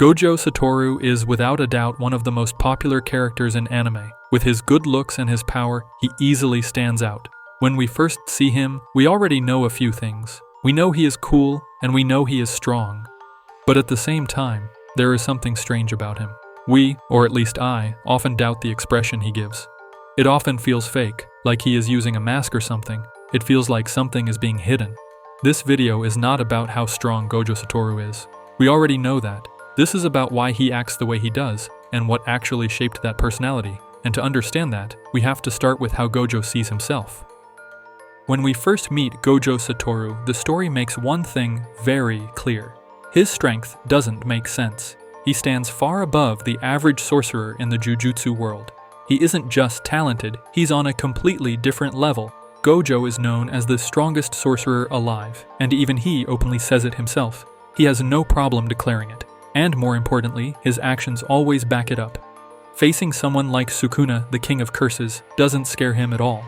Gojo Satoru is without a doubt one of the most popular characters in anime. With his good looks and his power, he easily stands out. When we first see him, we already know a few things. We know he is cool, and we know he is strong. But at the same time, there is something strange about him. We, or at least I, often doubt the expression he gives. It often feels fake, like he is using a mask or something. It feels like something is being hidden. This video is not about how strong Gojo Satoru is. We already know that. This is about why he acts the way he does, and what actually shaped that personality. And to understand that, we have to start with how Gojo sees himself. When we first meet Gojo Satoru, the story makes one thing very clear. His strength doesn't make sense. He stands far above the average sorcerer in the Jujutsu world. He isn't just talented, he's on a completely different level. Gojo is known as the strongest sorcerer alive, and even he openly says it himself. He has no problem declaring it. And more importantly, his actions always back it up. Facing someone like Sukuna, the king of curses, doesn't scare him at all.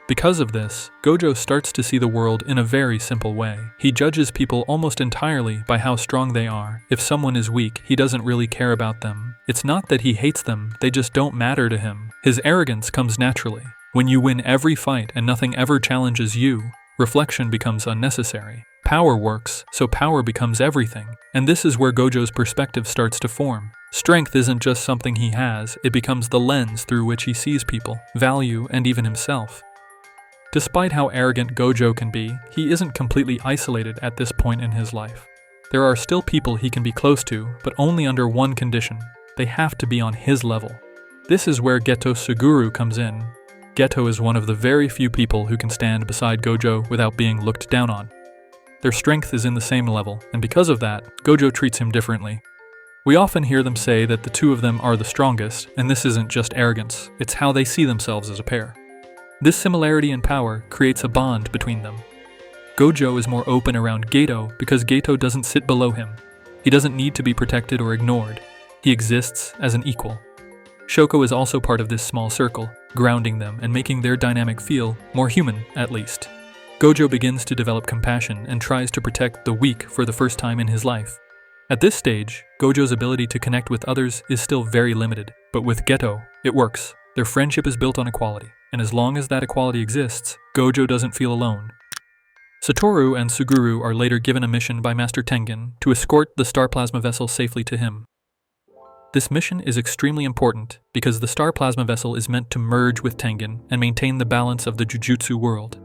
Because of this, Gojo starts to see the world in a very simple way. He judges people almost entirely by how strong they are. If someone is weak, he doesn't really care about them. It's not that he hates them, they just don't matter to him. His arrogance comes naturally. When you win every fight and nothing ever challenges you, reflection becomes unnecessary. Power works, so power becomes everything. And this is where Gojo's perspective starts to form. Strength isn't just something he has, it becomes the lens through which he sees people, value, and even himself. Despite how arrogant Gojo can be, he isn't completely isolated at this point in his life. There are still people he can be close to, but only under one condition. They have to be on his level. This is where Geto Suguru comes in. Geto is one of the very few people who can stand beside Gojo without being looked down on. Their strength is in the same level, and because of that, Gojo treats him differently. We often hear them say that the two of them are the strongest, and this isn't just arrogance, it's how they see themselves as a pair. This similarity in power creates a bond between them. Gojo is more open around Geto because Geto doesn't sit below him. He doesn't need to be protected or ignored. He exists as an equal. Shoko is also part of this small circle, grounding them and making their dynamic feel more human, at least. Gojo begins to develop compassion and tries to protect the weak for the first time in his life. At this stage, Gojo's ability to connect with others is still very limited, but with Geto, it works. Their friendship is built on equality, and as long as that equality exists, Gojo doesn't feel alone. Satoru and Suguru are later given a mission by Master Tengen to escort the Star Plasma Vessel safely to him. This mission is extremely important because the Star Plasma Vessel is meant to merge with Tengen and maintain the balance of the Jujutsu world.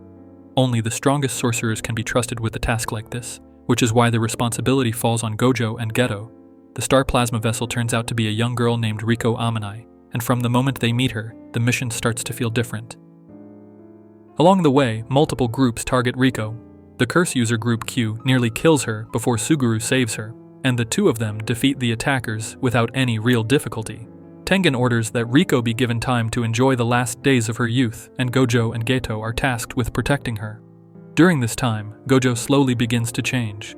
Only the strongest sorcerers can be trusted with a task like this, which is why the responsibility falls on Gojo and Geto. The Star Plasma Vessel turns out to be a young girl named Riko Amanai, and from the moment they meet her, the mission starts to feel different. Along the way, multiple groups target Riko. The curse user group Q nearly kills her before Suguru saves her, and the two of them defeat the attackers without any real difficulty. Tengen orders that Riko be given time to enjoy the last days of her youth, and Gojo and Geto are tasked with protecting her. During this time, Gojo slowly begins to change.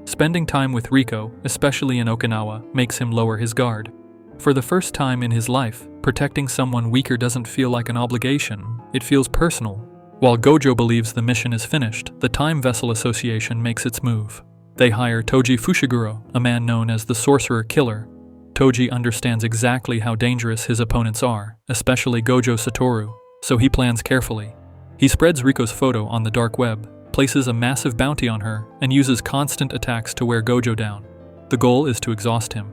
Spending time with Riko, especially in Okinawa, makes him lower his guard. For the first time in his life, protecting someone weaker doesn't feel like an obligation, it feels personal. While Gojo believes the mission is finished, the Time Vessel Association makes its move. They hire Toji Fushiguro, a man known as the Sorcerer Killer. Toji understands exactly how dangerous his opponents are, especially Gojo Satoru, so he plans carefully. He spreads Riko's photo on the dark web, places a massive bounty on her, and uses constant attacks to wear Gojo down. The goal is to exhaust him.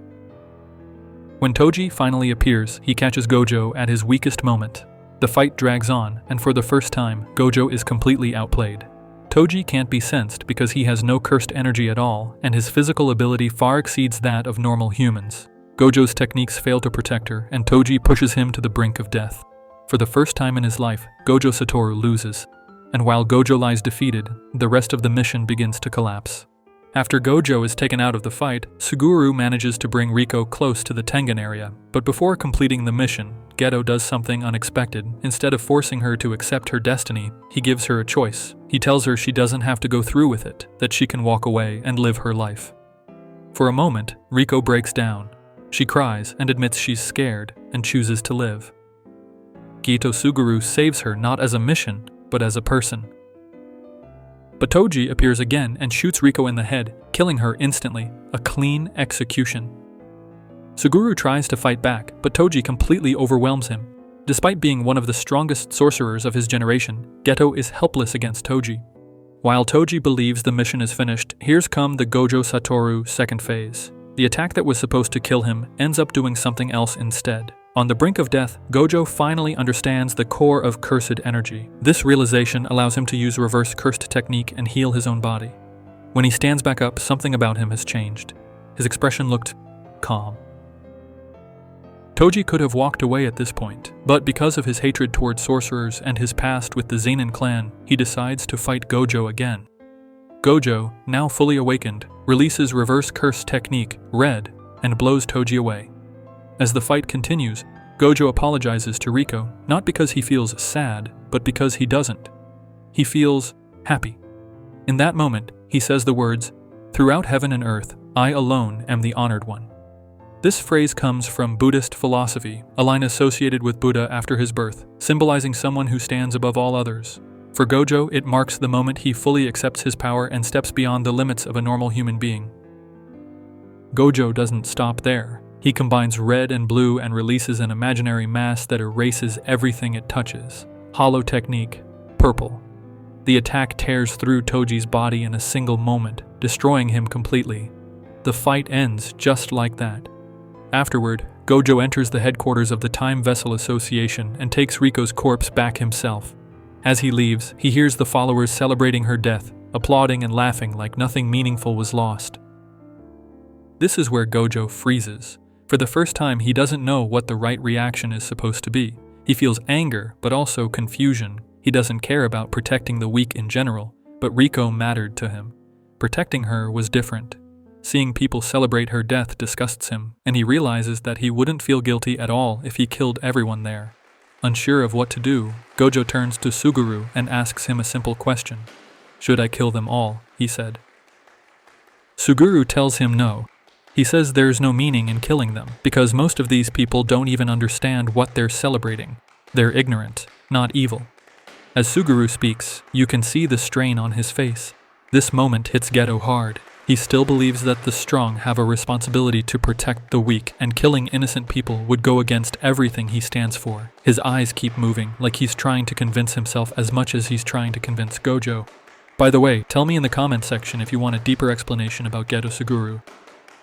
When Toji finally appears, he catches Gojo at his weakest moment. The fight drags on, and for the first time, Gojo is completely outplayed. Toji can't be sensed because he has no cursed energy at all, and his physical ability far exceeds that of normal humans. Gojo's techniques fail to protect her, and Toji pushes him to the brink of death. For the first time in his life, Gojo Satoru loses. And while Gojo lies defeated, the rest of the mission begins to collapse. After Gojo is taken out of the fight, Suguru manages to bring Riko close to the Tengen area, but before completing the mission, Geto does something unexpected. Instead of forcing her to accept her destiny, he gives her a choice. He tells her she doesn't have to go through with it, that she can walk away and live her life. For a moment, Riko breaks down. She cries and admits she's scared and chooses to live. Geto Suguru saves her not as a mission, but as a person. But Toji appears again and shoots Riko in the head, killing her instantly, a clean execution. Suguru tries to fight back, but Toji completely overwhelms him. Despite being one of the strongest sorcerers of his generation, Geto is helpless against Toji. While Toji believes the mission is finished, here's come the Gojo Satoru second phase. The attack that was supposed to kill him ends up doing something else instead. On the brink of death, Gojo finally understands the core of cursed energy. This realization allows him to use reverse cursed technique and heal his own body. When he stands back up, something about him has changed. His expression looked calm. Toji could have walked away at this point, but because of his hatred toward sorcerers and his past with the Zenin clan, he decides to fight Gojo again. Gojo, now fully awakened, releases reverse curse technique, Red, and blows Toji away. As the fight continues, Gojo apologizes to Riko, not because he feels sad, but because he doesn't. He feels happy. In that moment, he says the words, "Throughout heaven and earth, I alone am the honored one." This phrase comes from Buddhist philosophy, a line associated with Buddha after his birth, symbolizing someone who stands above all others. For Gojo, it marks the moment he fully accepts his power and steps beyond the limits of a normal human being. Gojo doesn't stop there. He combines red and blue and releases an imaginary mass that erases everything it touches. Hollow technique, purple. The attack tears through Toji's body in a single moment, destroying him completely. The fight ends just like that. Afterward, Gojo enters the headquarters of the Time Vessel Association and takes Riko's corpse back himself. As he leaves, he hears the followers celebrating her death, applauding and laughing like nothing meaningful was lost. This is where Gojo freezes. For the first time, he doesn't know what the right reaction is supposed to be. He feels anger, but also confusion. He doesn't care about protecting the weak in general, but Riko mattered to him. Protecting her was different. Seeing people celebrate her death disgusts him, and he realizes that he wouldn't feel guilty at all if he killed everyone there. Unsure of what to do, Gojo turns to Suguru and asks him a simple question. "Should I kill them all?" he said. Suguru tells him no. He says there's no meaning in killing them, because most of these people don't even understand what they're celebrating. They're ignorant, not evil. As Suguru speaks, you can see the strain on his face. This moment hits Geto hard. He still believes that the strong have a responsibility to protect the weak, and killing innocent people would go against everything he stands for. His eyes keep moving, like he's trying to convince himself as much as he's trying to convince Gojo. By the way, tell me in the comment section if you want a deeper explanation about Geto Suguru.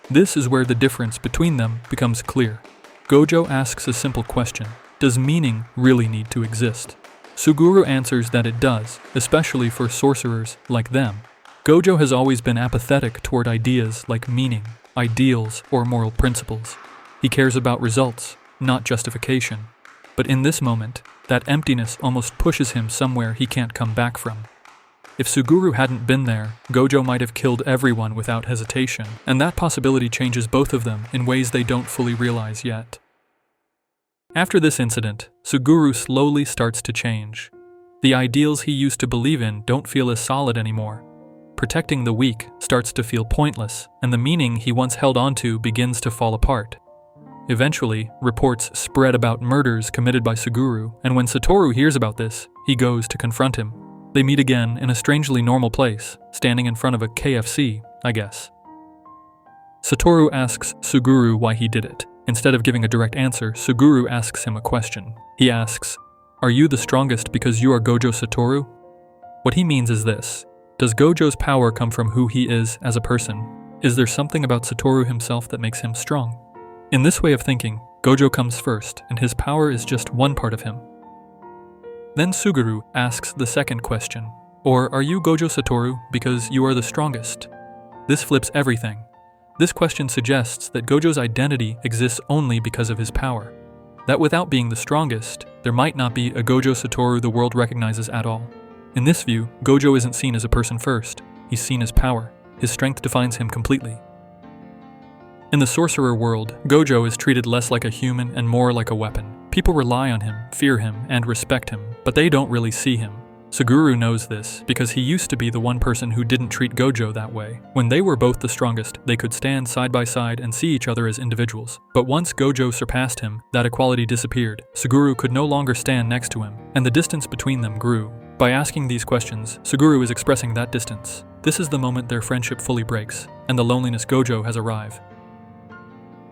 This is where the difference between them becomes clear. Gojo asks a simple question: does meaning really need to exist? Suguru answers that it does, especially for sorcerers like them. Gojo has always been apathetic toward ideas like meaning, ideals, or moral principles. He cares about results, not justification. But in this moment, that emptiness almost pushes him somewhere he can't come back from. If Suguru hadn't been there, Gojo might have killed everyone without hesitation, and that possibility changes both of them in ways they don't fully realize yet. After this incident, Suguru slowly starts to change. The ideals he used to believe in don't feel as solid anymore. Protecting the weak starts to feel pointless, and the meaning he once held onto begins to fall apart. Eventually, reports spread about murders committed by Suguru, and when Satoru hears about this, he goes to confront him. They meet again in a strangely normal place, standing in front of a KFC, I guess. Satoru asks Suguru why he did it. Instead of giving a direct answer, Suguru asks him a question. He asks, "Are you the strongest because you are Gojo Satoru?" What he means is this: does Gojo's power come from who he is as a person? Is there something about Satoru himself that makes him strong? In this way of thinking, Gojo comes first, and his power is just one part of him. Then Suguru asks the second question, or are you Gojo Satoru because you are the strongest? This flips everything. This question suggests that Gojo's identity exists only because of his power. That without being the strongest, there might not be a Gojo Satoru the world recognizes at all. In this view, Gojo isn't seen as a person first, he's seen as power. His strength defines him completely. In the sorcerer world, Gojo is treated less like a human and more like a weapon. People rely on him, fear him, and respect him, but they don't really see him. Suguru knows this because he used to be the one person who didn't treat Gojo that way. When they were both the strongest, they could stand side by side and see each other as individuals. But once Gojo surpassed him, that equality disappeared. Suguru could no longer stand next to him, and the distance between them grew. By asking these questions, Suguru is expressing that distance. This is the moment their friendship fully breaks, and the loneliness Gojo has arrived.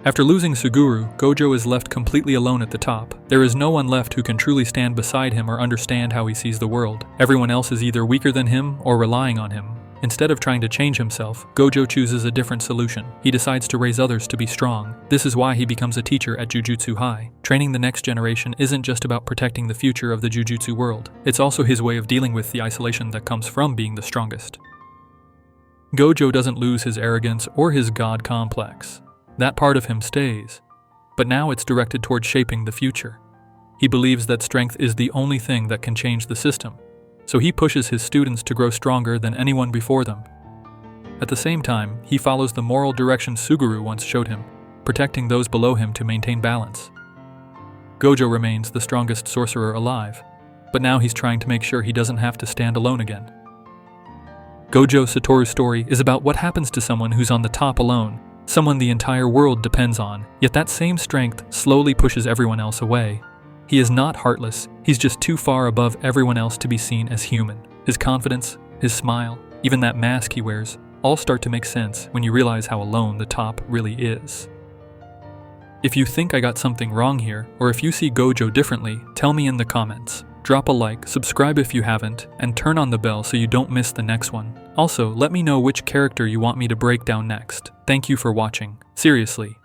After losing Suguru, Gojo is left completely alone at the top. There is no one left who can truly stand beside him or understand how he sees the world. Everyone else is either weaker than him or relying on him. Instead of trying to change himself, Gojo chooses a different solution. He decides to raise others to be strong. This is why he becomes a teacher at Jujutsu High. Training the next generation isn't just about protecting the future of the Jujutsu world. It's also his way of dealing with the isolation that comes from being the strongest. Gojo doesn't lose his arrogance or his god complex. That part of him stays, but now it's directed toward shaping the future. He believes that strength is the only thing that can change the system, so he pushes his students to grow stronger than anyone before them. At the same time, he follows the moral direction Suguru once showed him, protecting those below him to maintain balance. Gojo remains the strongest sorcerer alive, but now he's trying to make sure he doesn't have to stand alone again. Gojo Satoru's story is about what happens to someone who's on the top alone, someone the entire world depends on, yet that same strength slowly pushes everyone else away. He is not heartless, he's just too far above everyone else to be seen as human. His confidence, his smile, even that mask he wears, all start to make sense when you realize how alone the top really is. If you think I got something wrong here, or if you see Gojo differently, tell me in the comments. Drop a like, subscribe if you haven't, and turn on the bell so you don't miss the next one. Also, let me know which character you want me to break down next. Thank you for watching. Seriously.